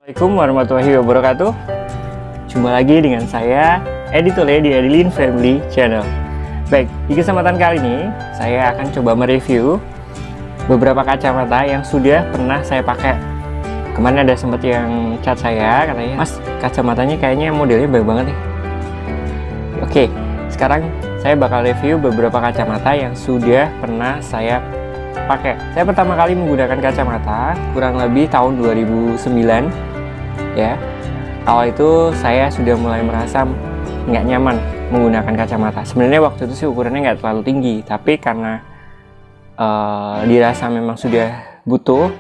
Assalamualaikum warahmatullahi wabarakatuh. Jumpa lagi dengan saya Edi Tole di Edilin Family Channel. Baik, di kesempatan kali ini saya akan coba mereview beberapa kacamata yang sudah pernah saya pakai. Kemarin ada sempat yang chat saya, katanya, "Mas, kacamatanya kayaknya modelnya baik banget nih." Oke, sekarang saya bakal review beberapa kacamata yang sudah pernah saya pakai. Saya pertama kali menggunakan kacamata kurang lebih tahun 2009 ya. Awal itu saya sudah mulai merasa nggak nyaman menggunakan kacamata. Sebenarnya waktu itu sih ukurannya nggak terlalu tinggi, tapi karena dirasa memang sudah butuh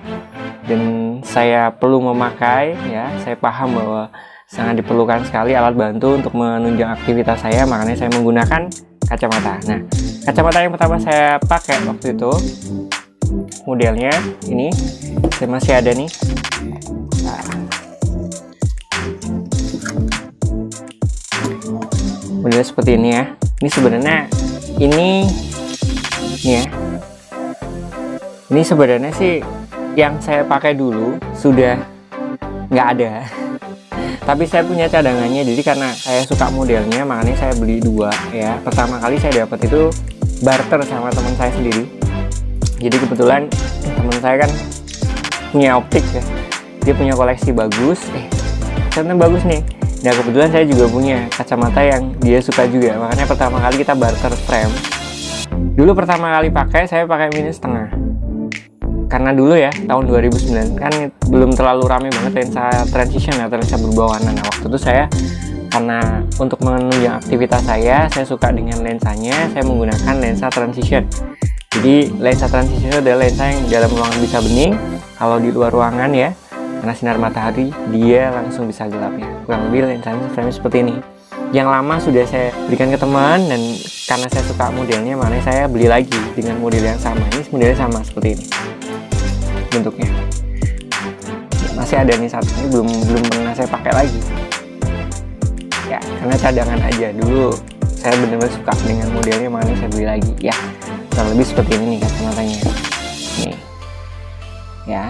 dan saya perlu memakai ya, saya paham bahwa sangat diperlukan sekali alat bantu untuk menunjang aktivitas saya, makanya saya menggunakan kacamata. Nah, kacamata yang pertama saya pakai waktu itu modelnya ini, saya masih ada nih. Modelnya seperti ini ya. Ini sebenarnya ini ya. Ini sebenarnya sih yang saya pakai dulu sudah nggak ada. Tapi saya punya cadangannya, jadi karena saya suka modelnya makanya saya beli dua ya. Pertama kali saya dapat itu barter sama teman saya sendiri. Jadi kebetulan teman saya kan punya optik ya, dia punya koleksi bagus, kacamata bagus nih. Nah kebetulan saya juga punya kacamata yang dia suka juga, makanya pertama kali kita barter frame. Dulu pertama kali pakai, saya pakai minus setengah. Karena dulu ya, tahun 2009 kan belum terlalu rame banget lensa transition atau lensa berubah warna. Nah waktu itu saya, karena untuk menunjang aktivitas saya suka dengan lensanya, saya menggunakan lensa transition. Jadi lensa transition itu adalah lensa yang dalam ruangan bisa bening, kalau di luar ruangan ya, karena sinar matahari dia langsung bisa gelap ya. Kurang lebih lensanya frame seperti ini. Yang lama sudah saya berikan ke teman, dan karena saya suka modelnya makanya saya beli lagi dengan model yang sama. Ini modelnya sama seperti ini bentuknya. Masih ada nih satu, ini belum pernah saya pakai lagi ya, karena cadangan aja. Dulu saya benar-benar suka dengan modelnya makanya saya beli lagi ya. Kurang lebih seperti ini nih kacamatanya nih ya.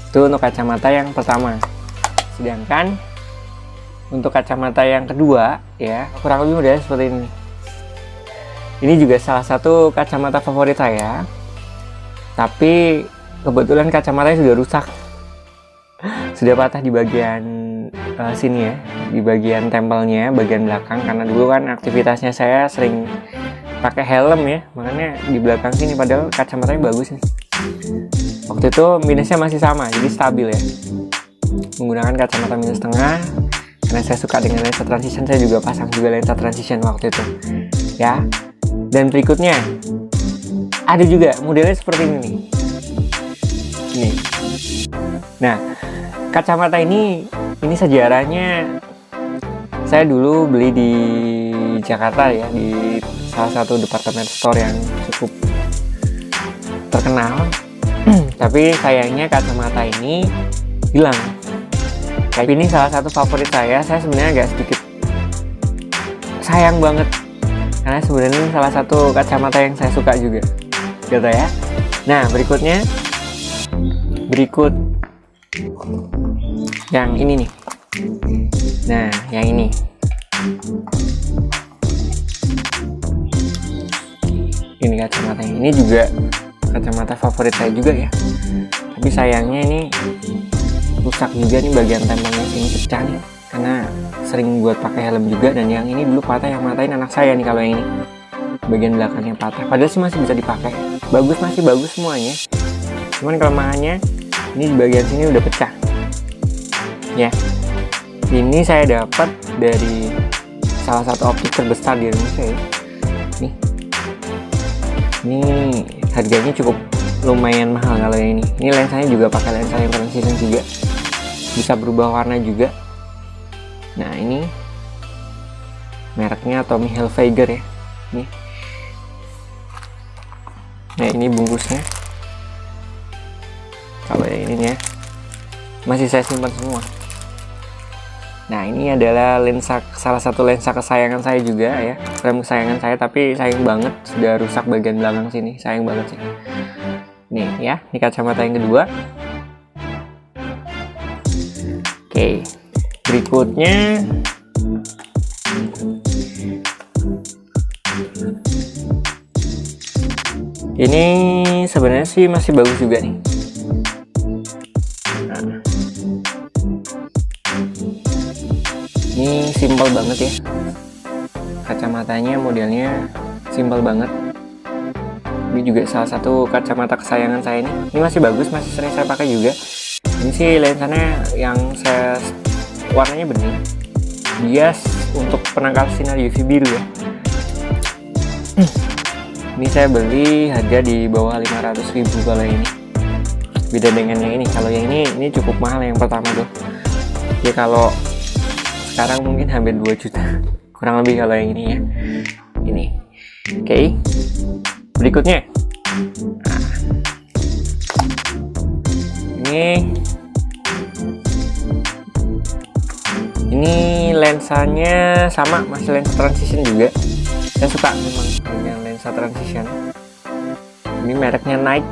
Itu untuk kacamata yang pertama. Sedangkan untuk kacamata yang kedua ya, kurang lebih modelnya seperti ini. Ini juga salah satu kacamata favorit saya, tapi kebetulan kacamatanya sudah rusak, sudah patah di bagian sini ya, di bagian tempelnya, bagian belakang. Karena dulu kan aktivitasnya saya sering pakai helm ya, makanya di belakang sini, padahal kacamatanya bagus nih. Waktu itu minusnya masih sama, jadi stabil ya. Menggunakan kacamata minus setengah, karena saya suka dengan lensa transition, saya juga pasang juga lensa transition waktu itu ya. Dan berikutnya ada juga modelnya seperti ini nih. Nih. Nah, kacamata ini sejarahnya, saya dulu beli di Jakarta ya, di salah satu department store yang cukup terkenal. Tapi sayangnya kacamata ini hilang. Kayak ini salah satu favorit saya sebenarnya agak sedikit sayang banget, karena sebenarnya ini salah satu kacamata yang saya suka juga gitu ya. Nah berikut yang ini nih. Nah yang ini kacamatanya, ini juga kacamata favorit saya juga ya. Tapi sayangnya ini rusak juga nih, bagian tempelnya ini pecah nih, karena sering buat pakai helm juga. Dan yang ini dulu patah, yang matain anak saya nih. Kalau yang ini bagian belakangnya patah, padahal sih masih bisa dipakai, masih bagus semuanya. Cuman kelemahannya ini di bagian sini udah pecah ya. Ini saya dapat dari salah satu optik terbesar di Indonesia ya. Ini harganya cukup lumayan mahal kalau yang ini. Ini lensanya juga pakai lensa yang transition juga, bisa berubah warna juga. Nah ini mereknya Tommy Hilfiger ya. Nah ini bungkusnya. Kalau yang ini ya masih saya simpan semua. Nah ini adalah salah satu lensa kesayangan saya juga ya, frame kesayangan saya, tapi sayang banget sudah rusak bagian belakang sini, sayang banget sih. Nih ya, ini kacamata yang kedua. Oke, berikutnya ini sebenarnya sih masih bagus juga nih. Nah, ini simpel banget ya, kacamatanya modelnya simpel banget. Ini juga salah satu kacamata kesayangan saya nih. Ini masih bagus, masih sering saya pakai juga. Ini sih lensanya yang saya warnanya bening, bias untuk penangkal sinar UV biru ya. Ini saya beli harga di bawah 500.000 kalau ini. Beda dengan yang ini. Kalau yang ini cukup mahal yang pertama tuh. Ya kalau sekarang mungkin hampir 2 juta. Kurang lebih kalau yang ini ya. Ini. Oke. Berikutnya. Nah. Ini lensanya sama, masih lensa transition juga. Saya suka memang dengan lensa transition. Ini mereknya Nike.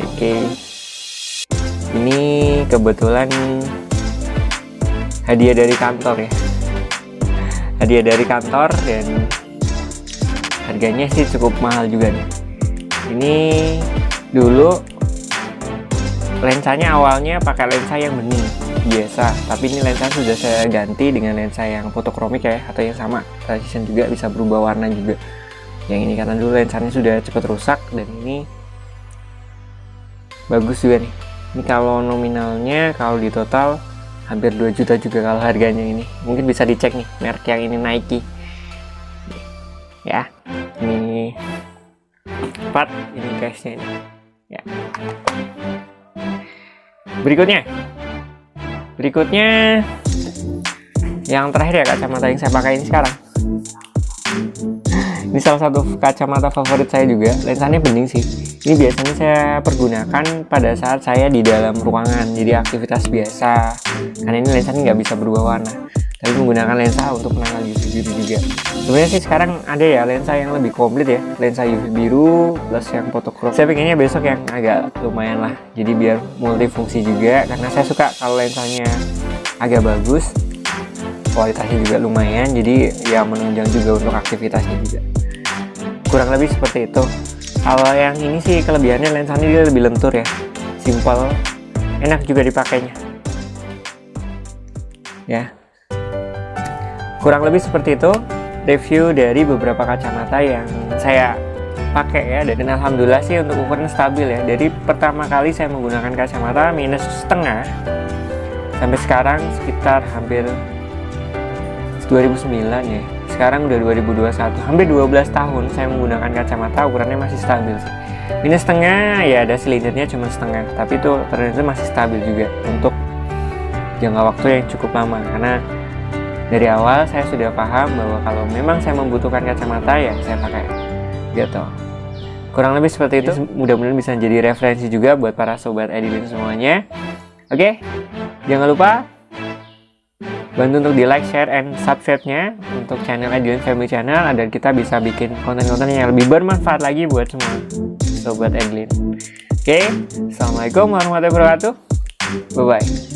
Oke. Ini kebetulan hadiah dari kantor ya. Hadiah dari kantor dan harganya sih cukup mahal juga nih. Ini dulu lensanya awalnya pakai lensa yang bening biasa, tapi ini lensa sudah saya ganti dengan lensa yang fotokromik ya, atau yang sama transition juga, bisa berubah warna juga. Yang ini karena dulu lensanya sudah cepat rusak, dan ini bagus juga nih. Ini kalau nominalnya, kalau di total hampir 2 juta juga kalau harganya ini. Mungkin bisa dicek nih merek yang ini, Nike ya. Ini part, ini case-nya ini ya. Berikutnya yang terakhir ya, kacamata yang saya pakai ini sekarang. Ini salah satu kacamata favorit saya juga. Lensanya bening sih. Ini biasanya saya pergunakan pada saat saya di dalam ruangan, jadi aktivitas biasa. Karena ini lensanya nggak bisa berubah warna, tapi menggunakan lensa untuk penangkal UV biru juga. Sebenarnya sih sekarang ada ya lensa yang lebih komplit ya, lensa UV biru plus yang fotokrom. Saya pengennya besok yang agak lumayan lah, jadi biar multifungsi juga. Karena saya suka kalau lensanya agak bagus, kualitasnya juga lumayan, jadi ya menunjang juga untuk aktivitasnya juga. Kurang lebih seperti itu. Kalau yang ini sih kelebihannya lensanya dia lebih lentur ya, simple, enak juga dipakainya ya. Kurang lebih seperti itu review dari beberapa kacamata yang saya pakai ya, dan alhamdulillah sih untuk ukuran stabil ya. Dari pertama kali saya menggunakan kacamata -1,5 sampai sekarang sekitar hampir 2009 ya. Sekarang udah 2021, hampir 12 tahun saya menggunakan kacamata, ukurannya masih stabil sih. -1,5 ya, ada silindernya cuma setengah, tapi itu ternyata masih stabil juga untuk jangka waktu yang cukup lama. Karena dari awal saya sudah paham bahwa kalau memang saya membutuhkan kacamata ya saya pakai gitu. Kurang lebih seperti itu. Mudah-mudahan bisa jadi referensi juga buat para sobat Edilin semuanya. Oke, jangan lupa bantu untuk di like, share, and subscribe-nya untuk channel Edilin Family Channel, agar kita bisa bikin konten-konten yang lebih bermanfaat lagi buat semua sobat Edilin. Oke, assalamualaikum warahmatullahi wabarakatuh. Bye bye.